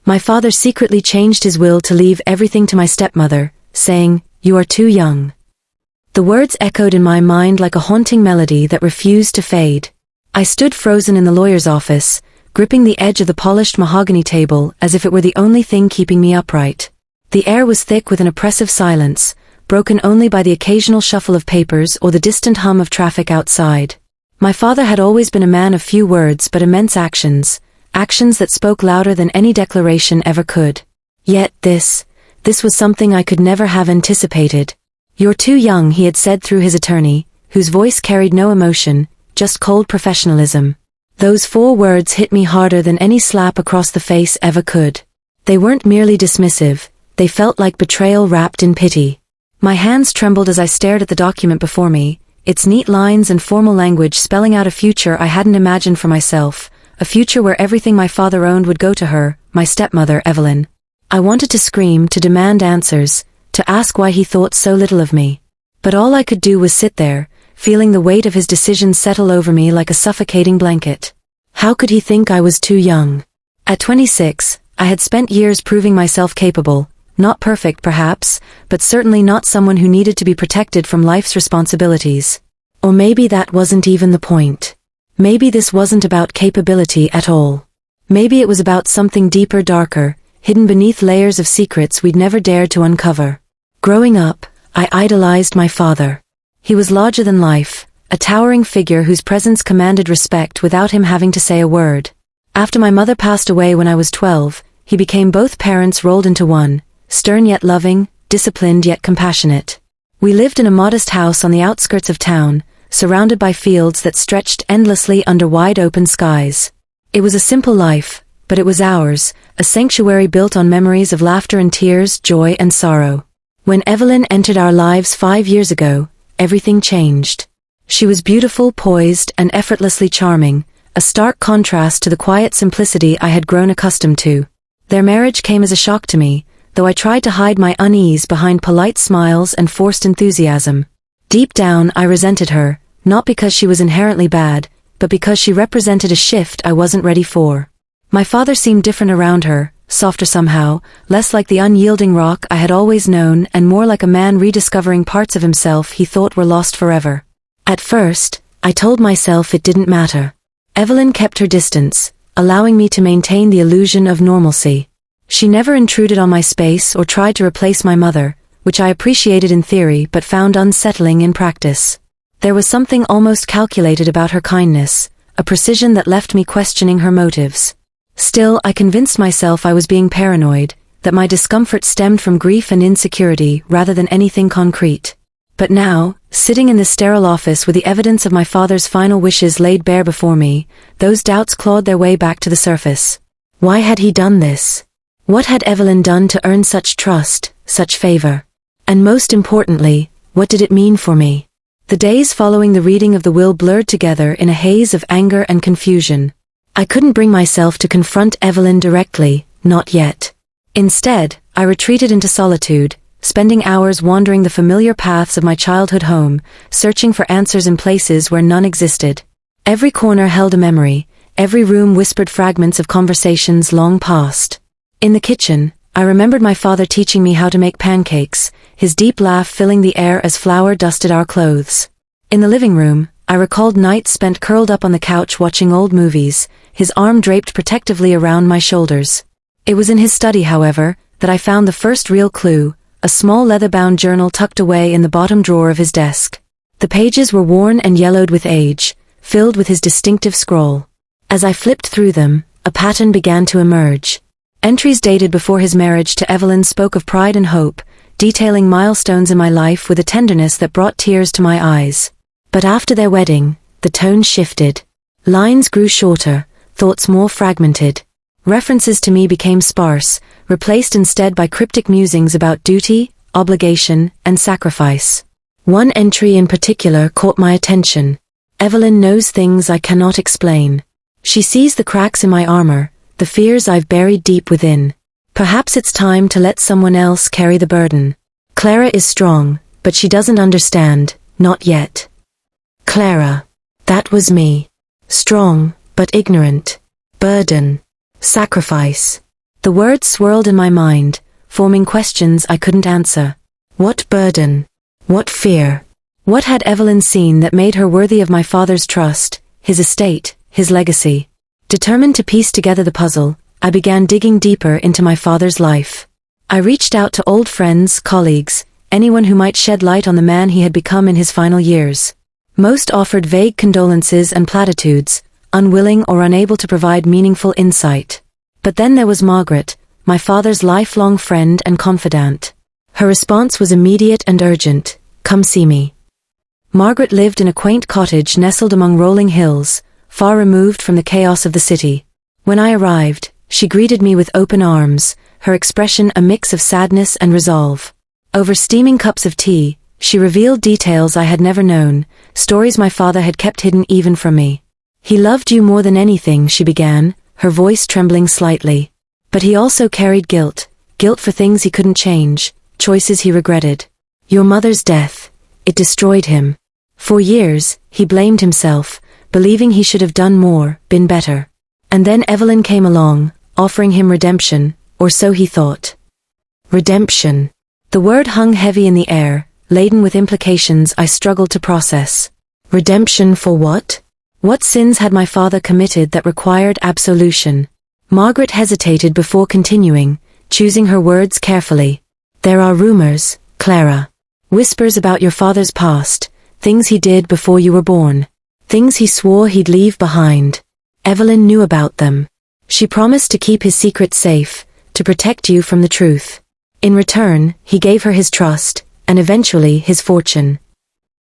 My father secretly changed his will to leave everything to my stepmother, saying, "You are too young." The words echoed in my mind like a haunting melody that refused to fade. I stood frozen in the lawyer's office, gripping the edge of the polished mahogany table as if it were the only thing keeping me upright. The air was thick with an oppressive silence, broken only by the occasional shuffle of papers or the distant hum of traffic outside. My father had always been a man of few words but immense actions, actions that spoke louder than any declaration ever could. Yet this was something I could never have anticipated. "You're too young," he had said through his attorney, whose voice carried no emotion, just cold professionalism. Those 4 words hit me harder than any slap across the face ever could. They weren't merely dismissive, they felt like betrayal wrapped in pity. My hands trembled as I stared at the document before me, its neat lines and formal language spelling out a future I hadn't imagined for myself, a future where everything my father owned would go to her, my stepmother, Evelyn. I wanted to scream, to demand answers, to ask why he thought so little of me. But all I could do was sit there, feeling the weight of his decision settle over me like a suffocating blanket. How could he think I was too young? At 26, I had spent years proving myself capable, not perfect perhaps, but certainly not someone who needed to be protected from life's responsibilities. Or maybe that wasn't even the point. Maybe this wasn't about capability at all. Maybe it was about something deeper, darker, hidden beneath layers of secrets we'd never dared to uncover. Growing up, I idolized my father. He was larger than life, a towering figure whose presence commanded respect without him having to say a word. After my mother passed away when I was 12, he became both parents rolled into one, stern yet loving, disciplined yet compassionate. We lived in a modest house on the outskirts of town, surrounded by fields that stretched endlessly under wide open skies. It was a simple life, but it was ours, a sanctuary built on memories of laughter and tears, joy and sorrow. When Evelyn entered our lives 5 years ago, everything changed. She was beautiful, poised, and effortlessly charming, a stark contrast to the quiet simplicity I had grown accustomed to. Their marriage came as a shock to me, though I tried to hide my unease behind polite smiles and forced enthusiasm. Deep down I resented her, not because she was inherently bad, but because she represented a shift I wasn't ready for. My father seemed different around her, softer somehow, less like the unyielding rock I had always known and more like a man rediscovering parts of himself he thought were lost forever. At first, I told myself it didn't matter. Evelyn kept her distance, allowing me to maintain the illusion of normalcy. She never intruded on my space or tried to replace my mother, which I appreciated in theory but found unsettling in practice. There was something almost calculated about her kindness, a precision that left me questioning her motives. Still, I convinced myself I was being paranoid, that my discomfort stemmed from grief and insecurity rather than anything concrete. But now, sitting in the sterile office with the evidence of my father's final wishes laid bare before me, those doubts clawed their way back to the surface. Why had he done this? What had Evelyn done to earn such trust, such favor? And most importantly, what did it mean for me? The days following the reading of the will blurred together in a haze of anger and confusion. I couldn't bring myself to confront Evelyn directly, not yet. Instead, I retreated into solitude, spending hours wandering the familiar paths of my childhood home, searching for answers in places where none existed. Every corner held a memory, every room whispered fragments of conversations long past. In the kitchen, I remembered my father teaching me how to make pancakes, his deep laugh filling the air as flour dusted our clothes. In the living room, I recalled nights spent curled up on the couch watching old movies, his arm draped protectively around my shoulders. It was in his study, however, that I found the first real clue, a small leather-bound journal tucked away in the bottom drawer of his desk. The pages were worn and yellowed with age, filled with his distinctive scrawl. As I flipped through them, a pattern began to emerge. Entries dated before his marriage to Evelyn spoke of pride and hope, detailing milestones in my life with a tenderness that brought tears to my eyes. But after their wedding, the tone shifted. Lines grew shorter, thoughts more fragmented. References to me became sparse, replaced instead by cryptic musings about duty, obligation, and sacrifice. One entry in particular caught my attention. Evelyn knows things I cannot explain. She sees the cracks in my armor, the fears I've buried deep within. Perhaps it's time to let someone else carry the burden. Clara is strong, but she doesn't understand, not yet. Clara. That was me. Strong, but ignorant. Burden. Sacrifice. The words swirled in my mind, forming questions I couldn't answer. What burden? What fear? What had Evelyn seen that made her worthy of my father's trust, his estate, his legacy? Determined to piece together the puzzle, I began digging deeper into my father's life. I reached out to old friends, colleagues, anyone who might shed light on the man he had become in his final years. Most offered vague condolences and platitudes, unwilling or unable to provide meaningful insight. But then there was Margaret, my father's lifelong friend and confidant. Her response was immediate and urgent. Come see me. Margaret lived in a quaint cottage nestled among rolling hills, far removed from the chaos of the city. When I arrived, she greeted me with open arms, her expression a mix of sadness and resolve. Over steaming cups of tea, she revealed details I had never known, stories my father had kept hidden even from me. He loved you more than anything, she began, her voice trembling slightly. But he also carried guilt for things he couldn't change, choices he regretted. Your mother's death, it destroyed him. For years, he blamed himself, believing he should have done more, been better. And then Evelyn came along, offering him redemption, or so he thought. Redemption. The word hung heavy in the air, laden with implications I struggled to process. Redemption for what? What sins had my father committed that required absolution? Margaret hesitated before continuing, choosing her words carefully. There are rumors, Clara. Whispers about your father's past, things he did before you were born. Things he swore he'd leave behind. Evelyn knew about them. She promised to keep his secret safe, to protect you from the truth. In return, he gave her his trust, and eventually his fortune.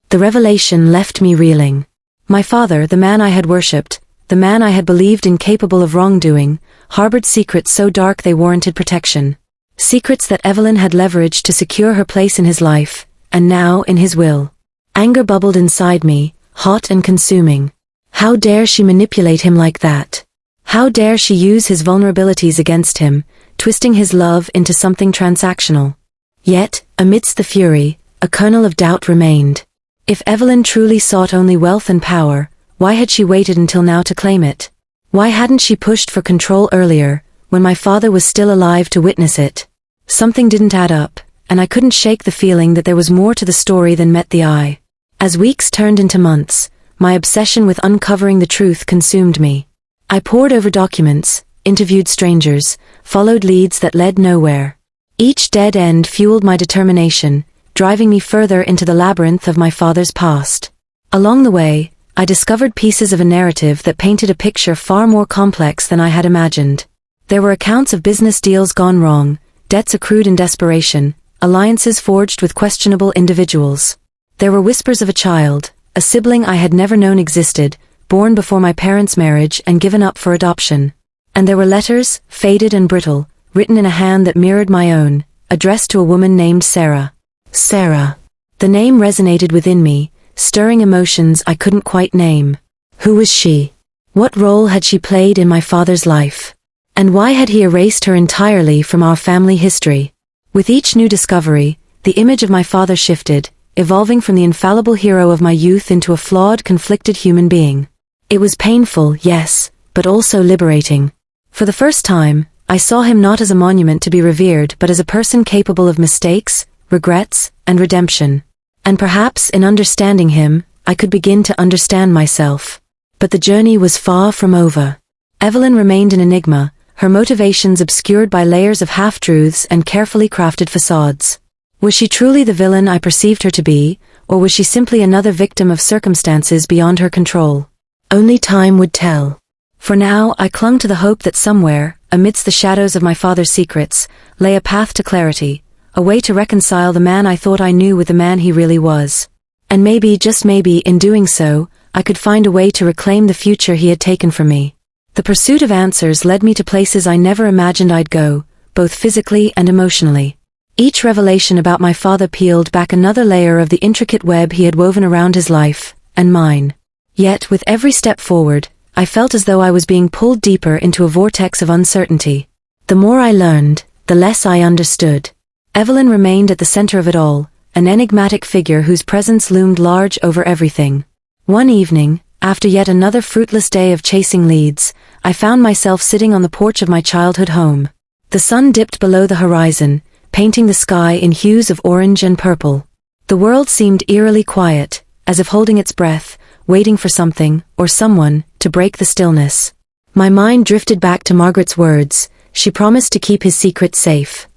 The revelation left me reeling. My father, the man I had worshipped, the man I had believed incapable of wrongdoing, harbored secrets so dark they warranted protection. Secrets that Evelyn had leveraged to secure her place in his life, and now in his will. Anger bubbled inside me, hot and consuming. How dare she manipulate him like that? How dare she use his vulnerabilities against him, twisting his love into something transactional? Yet, amidst the fury, a kernel of doubt remained. If Evelyn truly sought only wealth and power, why had she waited until now to claim it? Why hadn't she pushed for control earlier, when my father was still alive to witness it? Something didn't add up, and I couldn't shake the feeling that there was more to the story than met the eye. As weeks turned into months, my obsession with uncovering the truth consumed me. I pored over documents, interviewed strangers, followed leads that led nowhere. Each dead end fueled my determination, driving me further into the labyrinth of my father's past. Along the way, I discovered pieces of a narrative that painted a picture far more complex than I had imagined. There were accounts of business deals gone wrong, debts accrued in desperation, alliances forged with questionable individuals. There were whispers of a child, a sibling I had never known existed, born before my parents' marriage and given up for adoption. And there were letters, faded and brittle, written in a hand that mirrored my own, addressed to a woman named Sarah. Sarah. The name resonated within me, stirring emotions I couldn't quite name. Who was she? What role had she played in my father's life? And why had he erased her entirely from our family history? With each new discovery, the image of my father shifted, evolving from the infallible hero of my youth into a flawed, conflicted human being. It was painful, yes, but also liberating. For the first time, I saw him not as a monument to be revered but as a person capable of mistakes, regrets, and redemption. And perhaps in understanding him, I could begin to understand myself. But the journey was far from over. Evelyn remained an enigma, her motivations obscured by layers of half-truths and carefully crafted facades. Was she truly the villain I perceived her to be, or was she simply another victim of circumstances beyond her control? Only time would tell. For now, I clung to the hope that somewhere, amidst the shadows of my father's secrets, lay a path to clarity, a way to reconcile the man I thought I knew with the man he really was. And maybe, just maybe, in doing so, I could find a way to reclaim the future he had taken from me. The pursuit of answers led me to places I never imagined I'd go, both physically and emotionally. Each revelation about my father peeled back another layer of the intricate web he had woven around his life, and mine. Yet, with every step forward, I felt as though I was being pulled deeper into a vortex of uncertainty. The more I learned, the less I understood. Evelyn remained at the center of it all, an enigmatic figure whose presence loomed large over everything. One evening, after yet another fruitless day of chasing leads, I found myself sitting on the porch of my childhood home. The sun dipped below the horizon, painting the sky in hues of orange and purple. The world seemed eerily quiet, as if holding its breath, waiting for something, or someone, to break the stillness. My mind drifted back to Margaret's words. She promised to keep his secret safe.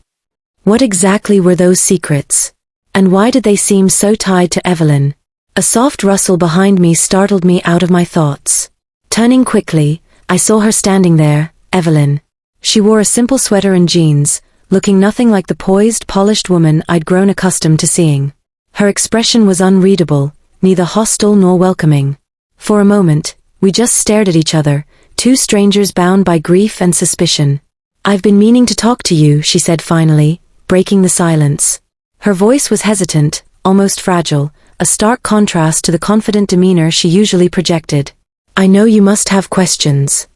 What exactly were those secrets? And why did they seem so tied to Evelyn? A soft rustle behind me startled me out of my thoughts. Turning quickly, I saw her standing there, Evelyn. She wore a simple sweater and jeans, looking nothing like the poised, polished woman I'd grown accustomed to seeing. Her expression was unreadable, neither hostile nor welcoming. For a moment, we just stared at each other, two strangers bound by grief and suspicion. "I've been meaning to talk to you," she said finally, breaking the silence. Her voice was hesitant, almost fragile, a stark contrast to the confident demeanor she usually projected. "I know you must have questions."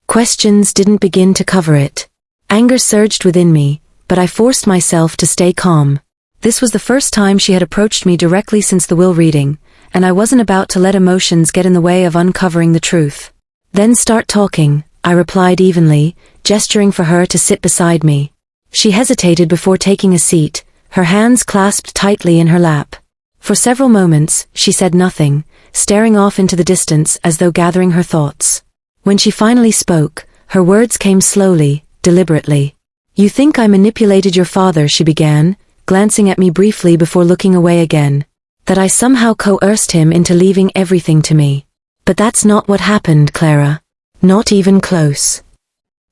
Questions didn't begin to cover it. Anger surged within me, but I forced myself to stay calm. This was the first time she had approached me directly since the will reading, and I wasn't about to let emotions get in the way of uncovering the truth. "Then start talking," I replied evenly, gesturing for her to sit beside me. She hesitated before taking a seat, her hands clasped tightly in her lap. For several moments, she said nothing, staring off into the distance as though gathering her thoughts. When she finally spoke, her words came slowly, deliberately. "You think I manipulated your father," she began, glancing at me briefly before looking away again. "That I somehow coerced him into leaving everything to me. But that's not what happened, Clara. Not even close."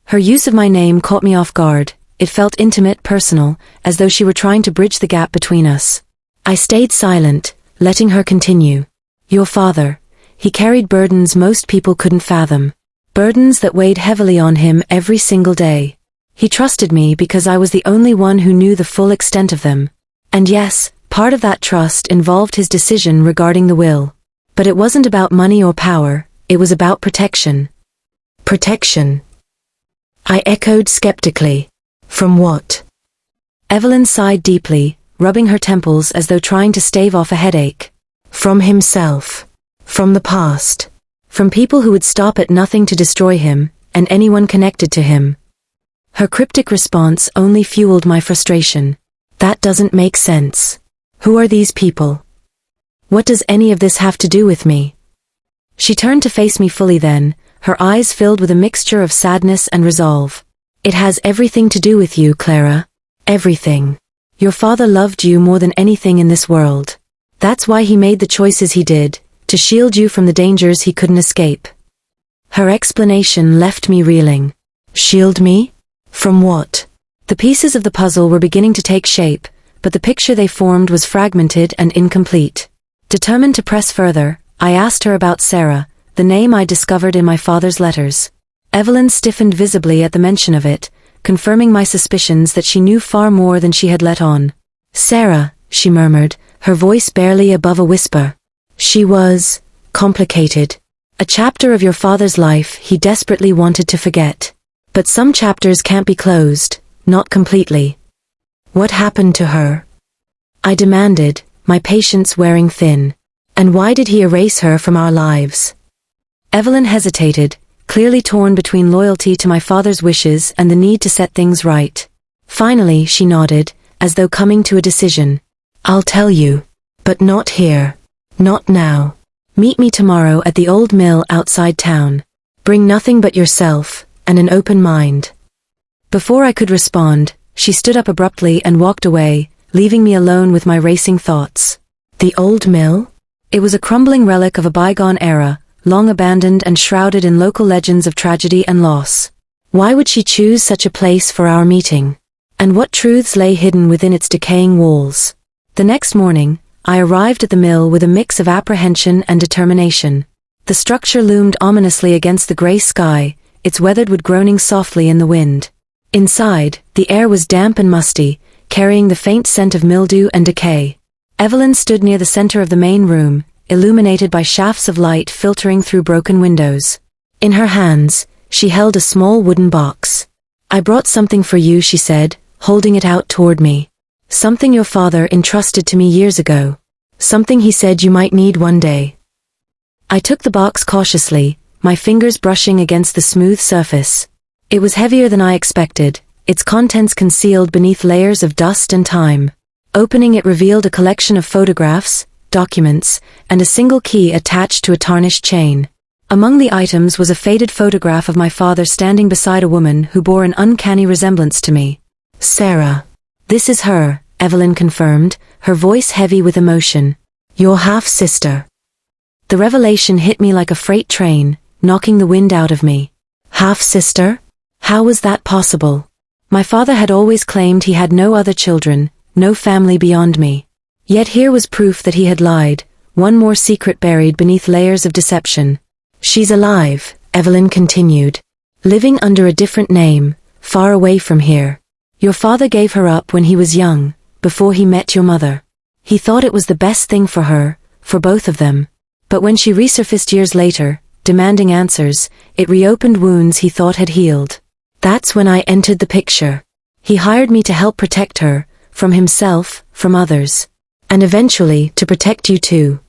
Her use of my name caught me off guard. It felt intimate, personal, as though she were trying to bridge the gap between us. I stayed silent, letting her continue. "Your father, he carried burdens most people couldn't fathom. Burdens that weighed heavily on him every single day. He trusted me because I was the only one who knew the full extent of them. And yes, part of that trust involved his decision regarding the will. But it wasn't about money or power, it was about protection." "Protection?" I echoed skeptically. "From what?" Evelyn sighed deeply, rubbing her temples as though trying to stave off a headache. "From himself. From the past. From people who would stop at nothing to destroy him, and anyone connected to him." Her cryptic response only fueled my frustration. "That doesn't make sense. Who are these people? What does any of this have to do with me?" She turned to face me fully then, her eyes filled with a mixture of sadness and resolve. "It has everything to do with you, Clara. Everything. Your father loved you more than anything in this world. That's why he made the choices he did, to shield you from the dangers he couldn't escape." Her explanation left me reeling. "Shield me? From what?" The pieces of the puzzle were beginning to take shape, but the picture they formed was fragmented and incomplete. Determined to press further, I asked her about Sarah, the name I discovered in my father's letters. Evelyn stiffened visibly at the mention of it, confirming my suspicions that she knew far more than she had let on. "Sarah," she murmured, her voice barely above a whisper. "She was complicated. A chapter of your father's life he desperately wanted to forget. But some chapters can't be closed, not completely." "What happened to her?" I demanded, my patience wearing thin. "And why did he erase her from our lives?" Evelyn hesitated, clearly torn between loyalty to my father's wishes and the need to set things right. Finally, she nodded, as though coming to a decision. "I'll tell you. But not here. Not now. Meet me tomorrow at the old mill outside town. Bring nothing but yourself, and an open mind." Before I could respond, she stood up abruptly and walked away, leaving me alone with my racing thoughts. The old mill? It was a crumbling relic of a bygone era, long abandoned and shrouded in local legends of tragedy and loss. Why would she choose such a place for our meeting? And what truths lay hidden within its decaying walls? The next morning, I arrived at the mill with a mix of apprehension and determination. The structure loomed ominously against the grey sky, its weathered wood groaning softly in the wind. Inside, the air was damp and musty, carrying the faint scent of mildew and decay. Evelyn stood near the center of the main room, illuminated by shafts of light filtering through broken windows. In her hands, she held a small wooden box. "I brought something for you," she said, holding it out toward me. "Something your father entrusted to me years ago. Something he said you might need one day." I took the box cautiously, my fingers brushing against the smooth surface. It was heavier than I expected, its contents concealed beneath layers of dust and time. Opening it revealed a collection of photographs, documents, and a single key attached to a tarnished chain. Among the items was a faded photograph of my father standing beside a woman who bore an uncanny resemblance to me. "Sarah. This is her," Evelyn confirmed, her voice heavy with emotion. "Your half-sister." The revelation hit me like a freight train, knocking the wind out of me. Half-sister? How was that possible? My father had always claimed he had no other children, no family beyond me. Yet here was proof that he had lied, one more secret buried beneath layers of deception. "She's alive," Evelyn continued. "Living under a different name, far away from here. Your father gave her up when he was young, before he met your mother. He thought it was the best thing for her, for both of them. But when she resurfaced years later, demanding answers, it reopened wounds he thought had healed. That's when I entered the picture. He hired me to help protect her, from himself, from others. And eventually, to protect you too."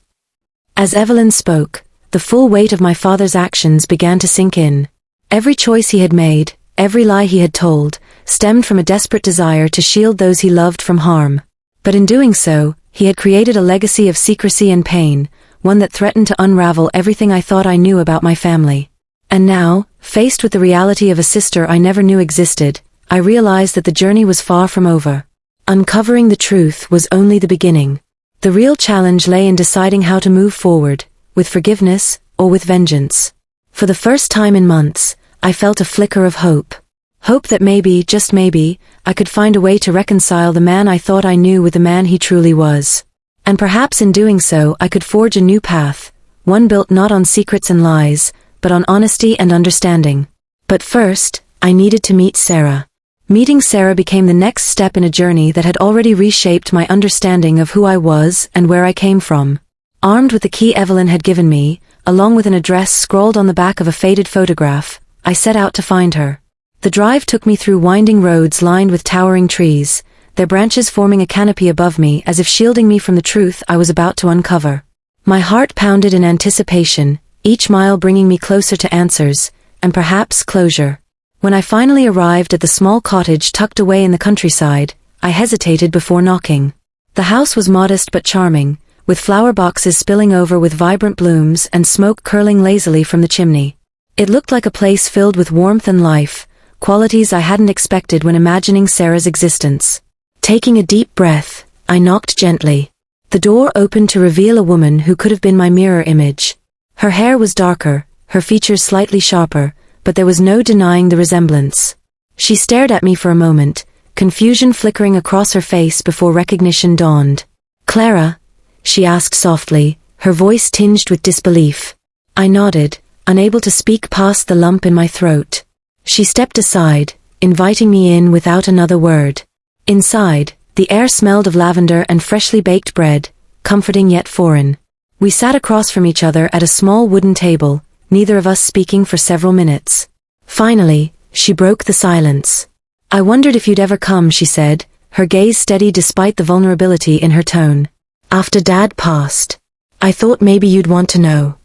As Evelyn spoke, the full weight of my father's actions began to sink in. Every choice he had made, every lie he had told, stemmed from a desperate desire to shield those he loved from harm. But in doing so, he had created a legacy of secrecy and pain, one that threatened to unravel everything I thought I knew about my family. And now, faced with the reality of a sister I never knew existed, I realized that the journey was far from over. Uncovering the truth was only the beginning. The real challenge lay in deciding how to move forward, with forgiveness, or with vengeance. For the first time in months, I felt a flicker of hope. Hope that maybe, just maybe, I could find a way to reconcile the man I thought I knew with the man he truly was. And perhaps in doing so I could forge a new path, one built not on secrets and lies, but on honesty and understanding. But first, I needed to meet Sarah. Meeting Sarah became the next step in a journey that had already reshaped my understanding of who I was and where I came from. Armed with the key Evelyn had given me, along with an address scrawled on the back of a faded photograph, I set out to find her. The drive took me through winding roads lined with towering trees, their branches forming a canopy above me as if shielding me from the truth I was about to uncover. My heart pounded in anticipation, each mile bringing me closer to answers, and perhaps closure. When I finally arrived at the small cottage tucked away in the countryside, I hesitated before knocking. The house was modest but charming, with flower boxes spilling over with vibrant blooms and smoke curling lazily from the chimney. It looked like a place filled with warmth and life, qualities I hadn't expected when imagining Sarah's existence. Taking a deep breath, I knocked gently. The door opened to reveal a woman who could have been my mirror image. Her hair was darker, her features slightly sharper, but there was no denying the resemblance. She stared at me for a moment, confusion flickering across her face before recognition dawned. "Clara?" she asked softly, her voice tinged with disbelief. I nodded, unable to speak past the lump in my throat. She stepped aside, inviting me in without another word. Inside, the air smelled of lavender and freshly baked bread, comforting yet foreign. We sat across from each other at a small wooden table, neither of us speaking for several minutes. Finally, she broke the silence. "I wondered if you'd ever come," she said, her gaze steady despite the vulnerability in her tone. "After Dad passed. I thought maybe you'd want to know."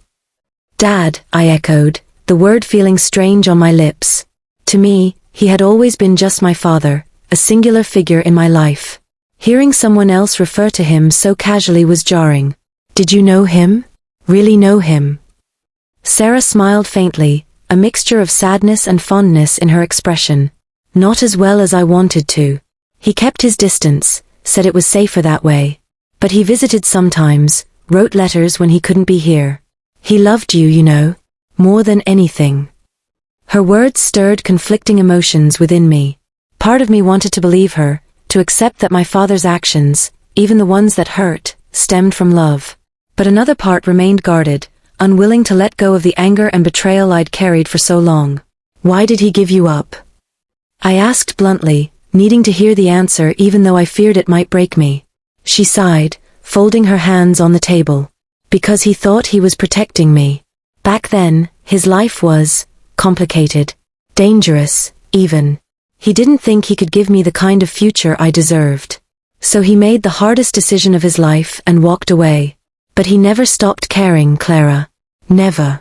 "Dad," I echoed, the word feeling strange on my lips. To me, he had always been just my father, a singular figure in my life. Hearing someone else refer to him so casually was jarring. "Did you know him? Really know him?" Sarah smiled faintly, a mixture of sadness and fondness in her expression. "Not as well as I wanted to. He kept his distance, said it was safer that way. But he visited sometimes, wrote letters when he couldn't be here. He loved you, you know, more than anything." Her words stirred conflicting emotions within me. Part of me wanted to believe her, to accept that my father's actions, even the ones that hurt, stemmed from love. But another part remained guarded, unwilling to let go of the anger and betrayal I'd carried for so long. "Why did he give you up?" I asked bluntly, needing to hear the answer even though I feared it might break me. She sighed, folding her hands on the table. "Because he thought he was protecting me. Back then, his life was complicated, dangerous, even. He didn't think he could give me the kind of future I deserved. So he made the hardest decision of his life and walked away. But he never stopped caring, Clara. Never."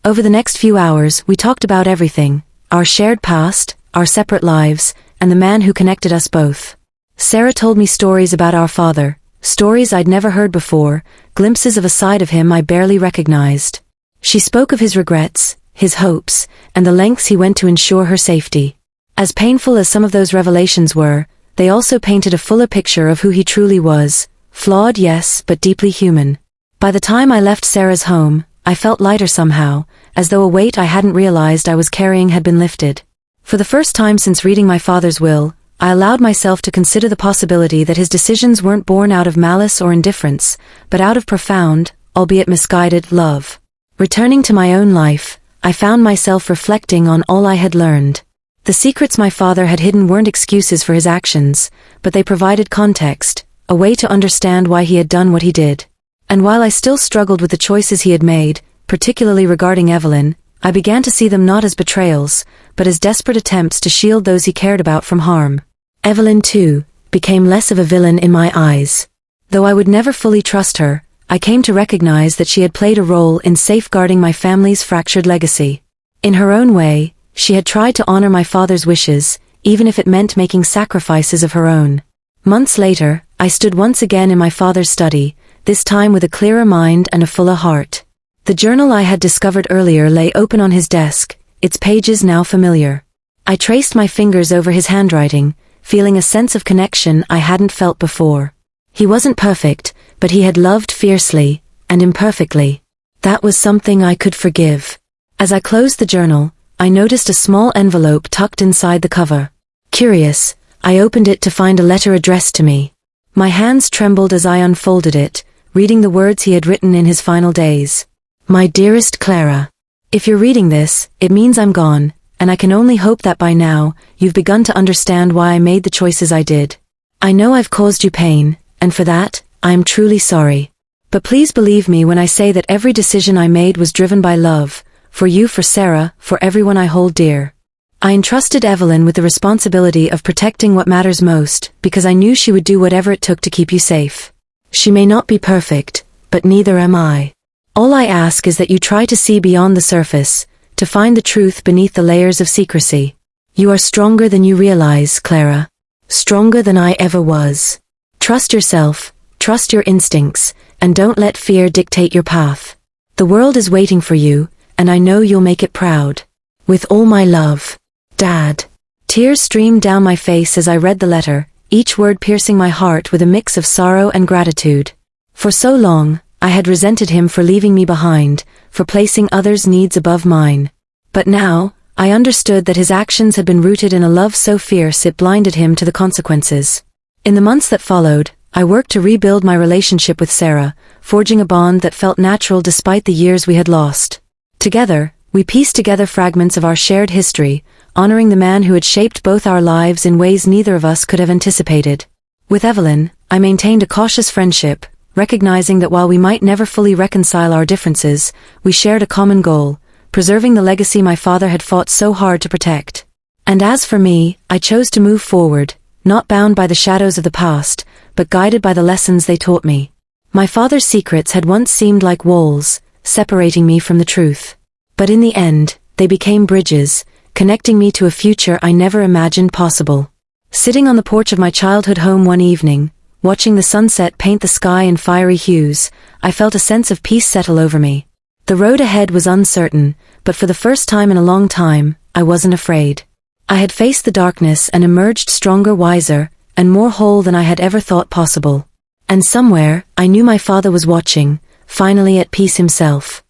Over the next few hours, we talked about everything, our shared past, our separate lives, and the man who connected us both. Sarah told me stories about our father, stories I'd never heard before, glimpses of a side of him I barely recognized. She spoke of his regrets, his hopes, and the lengths he went to ensure her safety. As painful as some of those revelations were, they also painted a fuller picture of who he truly was, flawed, yes, but deeply human. By the time I left Sarah's home, I felt lighter somehow, as though a weight I hadn't realized I was carrying had been lifted. For the first time since reading my father's will, I allowed myself to consider the possibility that his decisions weren't born out of malice or indifference, but out of profound, albeit misguided, love. Returning to my own life, I found myself reflecting on all I had learned. The secrets my father had hidden weren't excuses for his actions, but they provided context, a way to understand why he had done what he did. And while I still struggled with the choices he had made, particularly regarding Evelyn, I began to see them not as betrayals, but as desperate attempts to shield those he cared about from harm. Evelyn, too, became less of a villain in my eyes. Though I would never fully trust her, I came to recognize that she had played a role in safeguarding my family's fractured legacy. In her own way, she had tried to honor my father's wishes, even if it meant making sacrifices of her own. Months later, I stood once again in my father's study, this time with a clearer mind and a fuller heart. The journal I had discovered earlier lay open on his desk, its pages now familiar. I traced my fingers over his handwriting, feeling a sense of connection I hadn't felt before. He wasn't perfect, but he had loved fiercely, and imperfectly. That was something I could forgive. As I closed the journal, I noticed a small envelope tucked inside the cover. Curious, I opened it to find a letter addressed to me. My hands trembled as I unfolded it, reading the words he had written in his final days. My dearest Clara, if you're reading this, it means I'm gone, and I can only hope that by now, you've begun to understand why I made the choices I did. I know I've caused you pain, and for that, I am truly sorry. But please believe me when I say that every decision I made was driven by love, for you, for Sarah, for everyone I hold dear. I entrusted Evelyn with the responsibility of protecting what matters most, because I knew she would do whatever it took to keep you safe. She may not be perfect, but neither am I. All I ask is that you try to see beyond the surface, to find the truth beneath the layers of secrecy. You are stronger than you realize, Clara. Stronger than I ever was. Trust yourself, trust your instincts, and don't let fear dictate your path. The world is waiting for you, and I know you'll make it proud. With all my love, Dad. Tears streamed down my face as I read the letter, each word piercing my heart with a mix of sorrow and gratitude. For so long, I had resented him for leaving me behind, for placing others' needs above mine. But now, I understood that his actions had been rooted in a love so fierce it blinded him to the consequences. In the months that followed, I worked to rebuild my relationship with Sarah, forging a bond that felt natural despite the years we had lost. Together, we pieced together fragments of our shared history, honoring the man who had shaped both our lives in ways neither of us could have anticipated. With Evelyn, I maintained a cautious friendship, recognizing that while we might never fully reconcile our differences, we shared a common goal, preserving the legacy my father had fought so hard to protect. And as for me, I chose to move forward, not bound by the shadows of the past, but guided by the lessons they taught me. My father's secrets had once seemed like walls, separating me from the truth. But in the end, they became bridges, connecting me to a future I never imagined possible. Sitting on the porch of my childhood home one evening, watching the sunset paint the sky in fiery hues, I felt a sense of peace settle over me. The road ahead was uncertain, but for the first time in a long time, I wasn't afraid. I had faced the darkness and emerged stronger, wiser, and more whole than I had ever thought possible. And somewhere, I knew my father was watching, finally at peace himself.